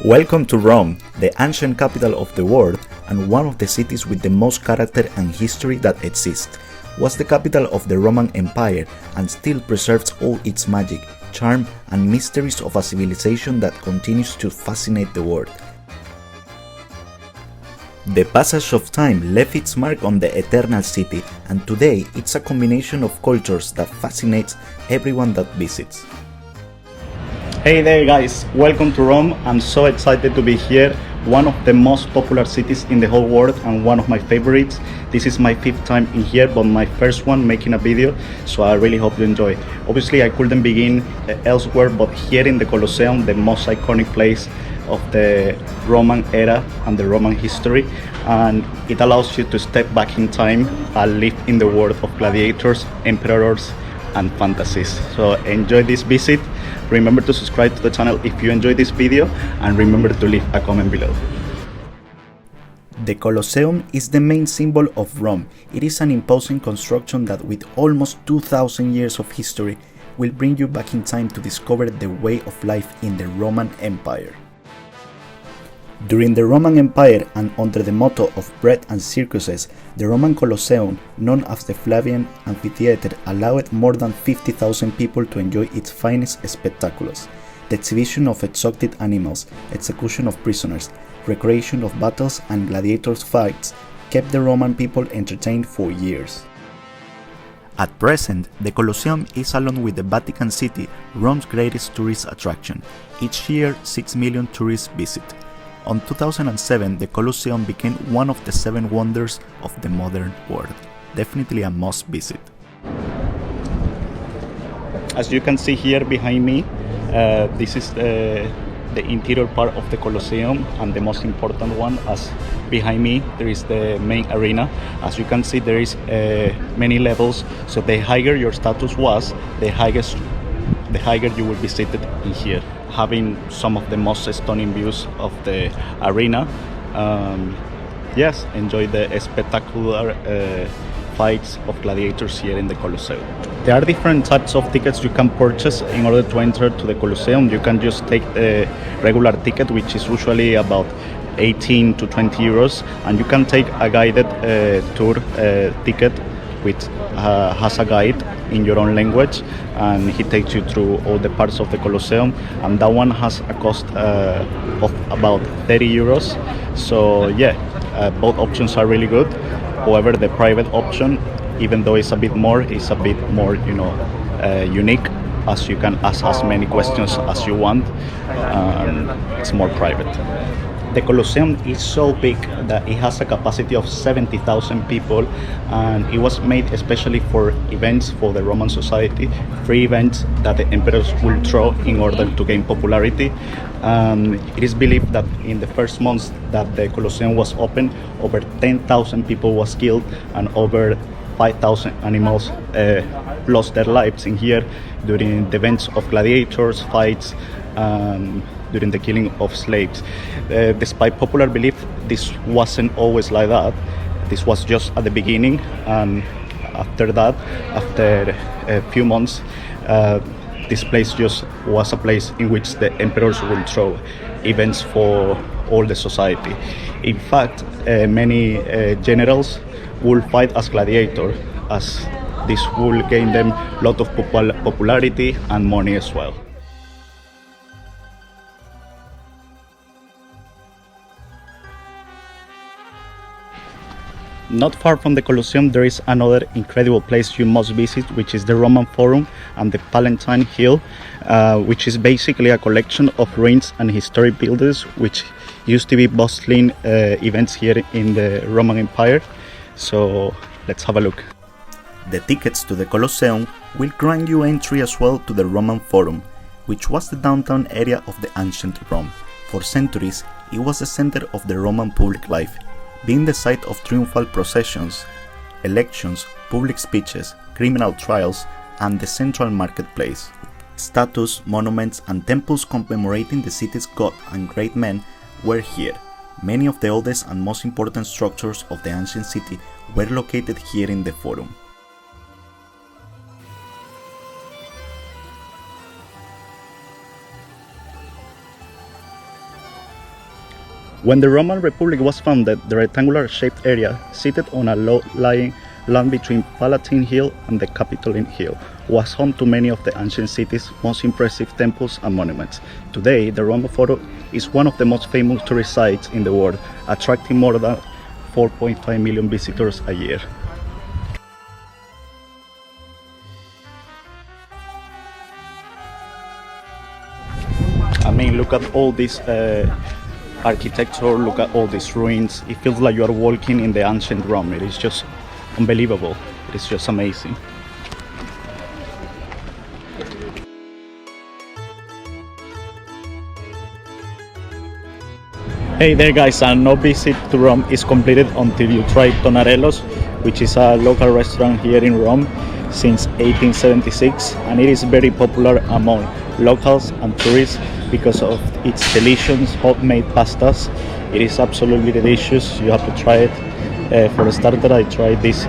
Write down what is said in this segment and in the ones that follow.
Welcome to Rome, the ancient capital of the world and one of the cities with the most character and history that exists. Was the capital of the Roman Empire and still preserves all its magic, charm and mysteries of a civilization that continues to fascinate the world. The passage of time left its mark on the eternal city, and today it's a combination of cultures that fascinates everyone that visits. Hey there guys, welcome to Rome. I'm so excited to be here, one of the most popular cities in the whole world and one of my favorites. This is my 5th time in here, but my first one making a video, so I really hope you enjoy. Obviously I couldn't begin elsewhere but here in the Colosseum, the most iconic place of the Roman era and the Roman history, and it allows you to step back in time and live in the world of gladiators, emperors and fantasies. So enjoy this visit. Remember to subscribe to the channel if you enjoyed this video, and remember to leave a comment below. The Colosseum is the main symbol of Rome. It is an imposing construction that with almost 2000 years of history will bring you back in time to discover the way of life in the Roman Empire. During the Roman Empire and under the motto of bread and circuses, the Roman Colosseum, known as the Flavian Amphitheater, allowed more than 50,000 people to enjoy its finest spectaculars. The exhibition of exotic animals, execution of prisoners, recreation of battles and gladiators' fights kept the Roman people entertained for years. At present, the Colosseum is, along with the Vatican City, Rome's greatest tourist attraction. Each year, 6 million tourists visit. On 2007, the Colosseum became one of the 7 wonders of the modern world. Definitely a must visit. As you can see here behind me, this is the interior part of the Colosseum and the most important one. As behind me there is the main arena. As you can see, there is many levels, so the higher your status was, the higher you will be seated in here, having some of the most stunning views of the arena. Yes, enjoy the spectacular fights of gladiators here in the Colosseum. There are different types of tickets you can purchase in order to enter to the Colosseum. You can just take the regular ticket, which is usually about 18 to 20 euros, and you can take a guided tour ticket which has a guide in your own language, and he takes you through all the parts of the Colosseum, and that one has a cost of about 30 euros. So yeah, both options are really good. However, the private option, even though it's a bit more unique, as you can ask as many questions as you want, and it's more private. The Colosseum is so big that it has a capacity of 70,000 people, and it was made especially for events for the Roman society, free events that the emperors will throw in order to gain popularity. It is believed that in the first months that the Colosseum was open, over 10,000 people was killed and over 5,000 animals lost their lives in here during the events of gladiators, fights, during the killing of slaves. Despite popular belief, this wasn't always like that. This was just at the beginning, and after that, after a few months, this place just was a place in which the emperors will throw events for all the society. In fact, many generals will fight as gladiators, as this will gain them a lot of popularity and money as well. Not far from the Colosseum there is another incredible place you must visit, which is the Roman Forum and the Palatine Hill, which is basically a collection of ruins and historic buildings which used to be bustling events here in the Roman Empire. So let's have a look. The tickets to the Colosseum will grant you entry as well to the Roman Forum, which was the downtown area of the ancient Rome. For centuries, it was the center of the Roman public life, being the site of triumphal processions, elections, public speeches, criminal trials, and the central marketplace. Statues, monuments, and temples commemorating the city's god and great men were here. Many of the oldest and most important structures of the ancient city were located here in the Forum. When the Roman Republic was founded, the rectangular-shaped area, seated on a low-lying land between Palatine Hill and the Capitoline Hill, was home to many of the ancient city's most impressive temples and monuments. Today, the Roman Forum is one of the most famous tourist sites in the world, attracting more than 4.5 million visitors a year. I mean, look at all this architecture, look at all these ruins. It feels like you are walking in the ancient Rome. It is just unbelievable. It is just amazing. Hey there guys, and no visit to Rome is completed until you try Tonarello's, which is a local restaurant here in Rome since 1876, and it is very popular among locals and tourists because of its delicious homemade pastas. It is absolutely delicious. You have to try it. For a starter, I tried this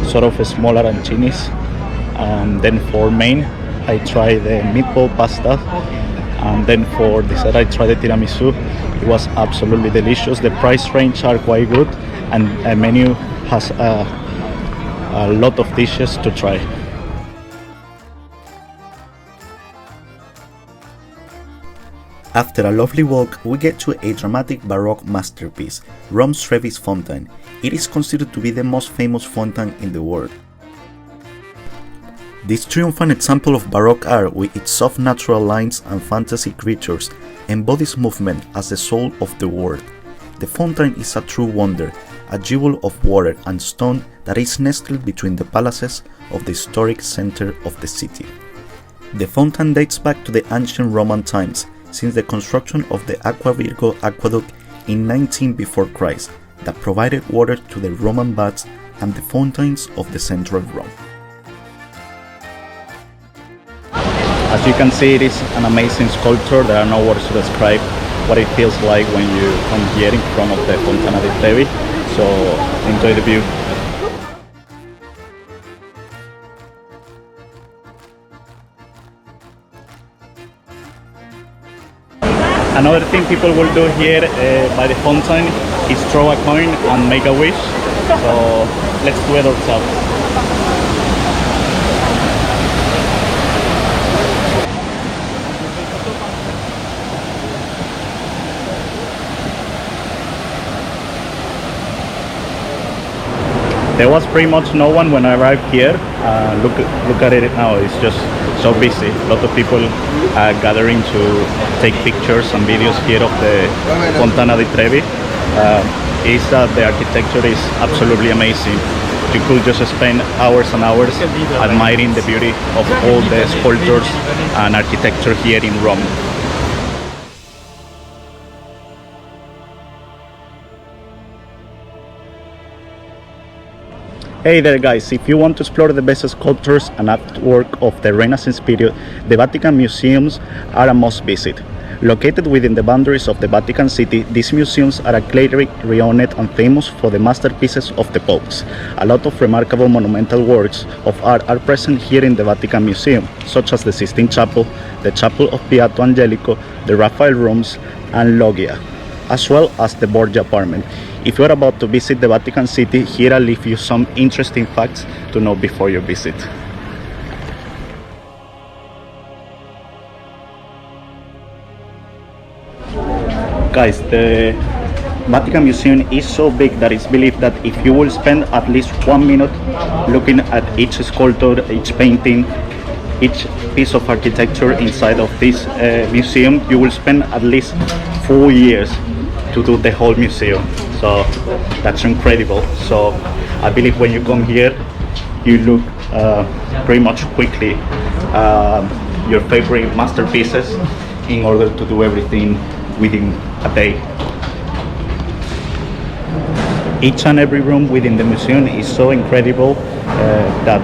sort of small arancinis. Then for main, I tried the meatball pasta. And then for dessert, I tried the tiramisu. It was absolutely delicious. The price range are quite good, and the menu has a lot of dishes to try. After a lovely walk, we get to a dramatic Baroque masterpiece, Rome's Trevi's Fountain. It is considered to be the most famous fountain in the world. This triumphant example of Baroque art, with its soft natural lines and fantasy creatures, embodies movement as the soul of the world. The fountain is a true wonder, a jewel of water and stone that is nestled between the palaces of the historic center of the city. The fountain dates back to the ancient Roman times, since the construction of the Aqua Virgo aqueduct in 19 before Christ that provided water to the Roman baths and the fountains of the central Rome. As you can see, it is an amazing sculpture. There are no words to describe what it feels like when you come here in front of the Fontana di Trevi. So enjoy the view. Another thing people will do here by the fountain is throw a coin and make a wish. So let's do it ourselves. There was pretty much no one when I arrived here. Look at it now. It's just so busy. A lot of people gathering to take pictures and videos here of the Fontana di Trevi. The architecture is absolutely amazing. You could just spend hours and hours admiring the beauty of all the sculptures and architecture here in Rome. Hey there guys, if you want to explore the best sculptures and artwork of the Renaissance period, the Vatican museums are a must visit. Located within the boundaries of the Vatican City, these museums are clearly renowned and famous for the masterpieces of the popes. A lot of remarkable monumental works of art are present here in the Vatican Museum, such as the Sistine Chapel, the Chapel of Beato Angelico, the Raphael Rooms, and Loggia, as well as the Borgia apartment. If you are about to visit the Vatican City, here I'll leave you some interesting facts to know before you visit. Guys, the Vatican Museum is so big that it's believed that if you will spend at least 1 minute looking at each sculpture, each painting, each piece of architecture inside of this museum, you will spend at least 4 years to do the whole museum. So that's incredible. So I believe when you come here, you look pretty much quickly your favorite masterpieces in order to do everything within a day. Each and every room within the museum is so incredible that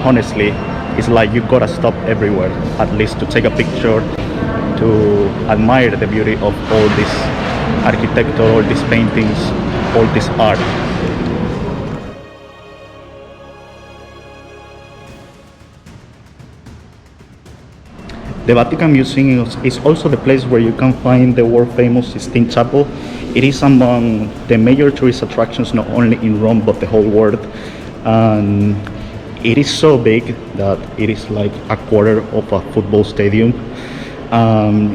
honestly it's like you gotta stop everywhere at least to take a picture, to admire the beauty of all this architecture, all these paintings, all this art. The Vatican Museum is also the place where you can find the world famous Sistine Chapel. It is among the major tourist attractions not only in Rome but the whole world. And it is so big that it is like a quarter of a football stadium.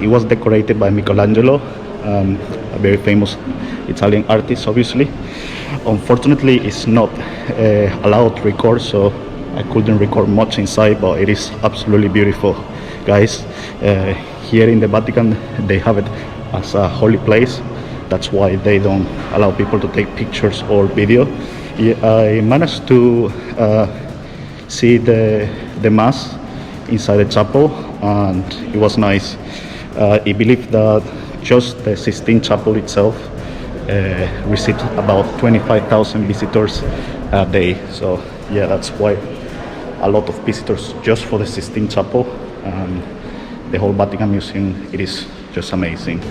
It was decorated by Michelangelo, a very famous Italian artist, obviously. Unfortunately, it's not allowed to record, so I couldn't record much inside, but it is absolutely beautiful, guys. Here in the Vatican, they have it as a holy place. That's why they don't allow people to take pictures or video. I managed to see the mass inside the chapel, and it was nice. I believe that just the Sistine Chapel itself received about 25,000 visitors a day. So yeah, that's quite a lot of visitors just for the Sistine Chapel. The whole Vatican Museum, it is just amazing.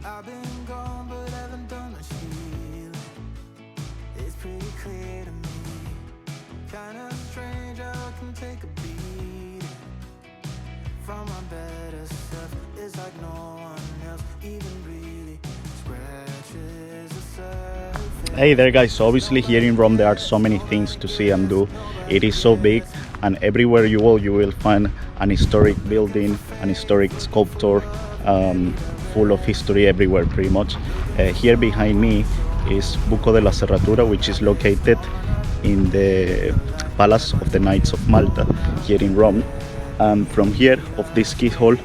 I've been gone, but haven't done much healing. It's pretty clear to me. Kinda strange how I can take a beat from my better self. It's like no one else even really scratches the surface. Hey there, guys. So obviously here in Rome there are so many things to see and do. It is so big, and everywhere you will find an historic building, an historic sculpture, full of history everywhere pretty much. Here behind me is Buco della Serratura, which is located in the Palace of the Knights of Malta here in Rome. And from here, of this keyhole,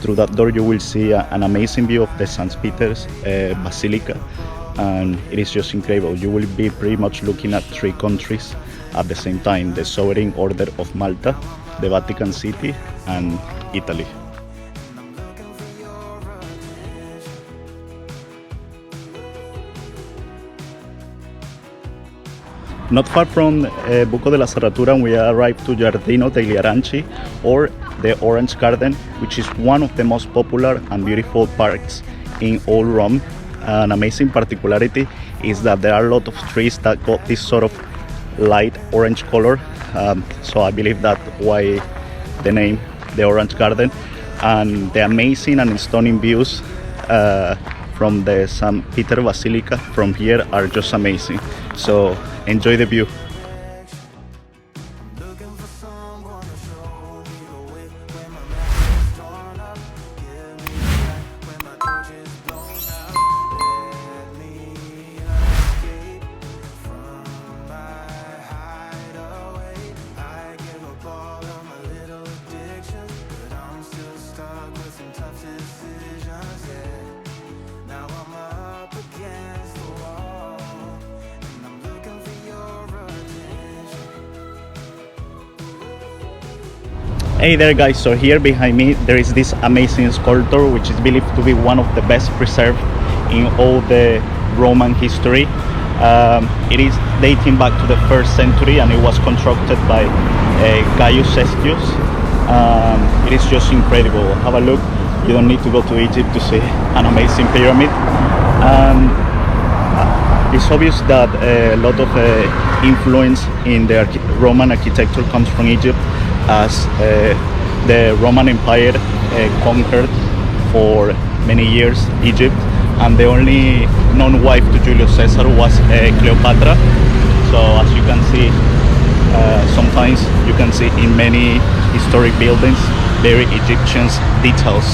through that door you will see an amazing view of the St. Peter's Basilica, and it is just incredible. You will be pretty much looking at three countries at the same time: the Sovereign Order of Malta, the Vatican City, and Italy. Not far from Buco della Serratura, we arrived to Giardino degli Aranci, or the Orange Garden, which is one of the most popular and beautiful parks in all Rome. An amazing particularity is that there are a lot of trees that got this sort of light orange color, so I believe that's why the name, the Orange Garden. And the amazing and stunning views from the St. Peter Basilica from here are just amazing. So enjoy the view. Hey there, guys. So here behind me there is this amazing sculpture which is believed to be one of the best preserved in all the Roman history. It is dating back to the 1st century, and it was constructed by Gaius Cestius. It is just incredible. Have a look. You don't need to go to Egypt to see an amazing pyramid. It's obvious that a lot of influence in the Roman architecture comes from Egypt, as the Roman Empire conquered for many years Egypt, and the only non-wife to Julius Caesar was Cleopatra. So as you can see, sometimes you can see in many historic buildings very Egyptian details.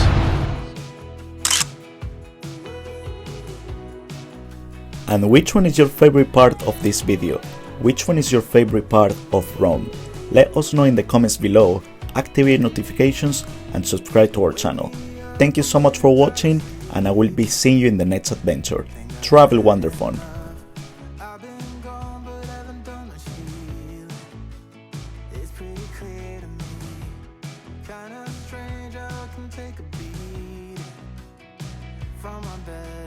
And which one is your favorite part of this video? Which one is your favorite part of Rome? Let us know in the comments below, activate notifications and subscribe to our channel. Thank you so much for watching, and I will be seeing you in the next adventure. Travel wonderful. Kinda strange how I can take a beat from my bed.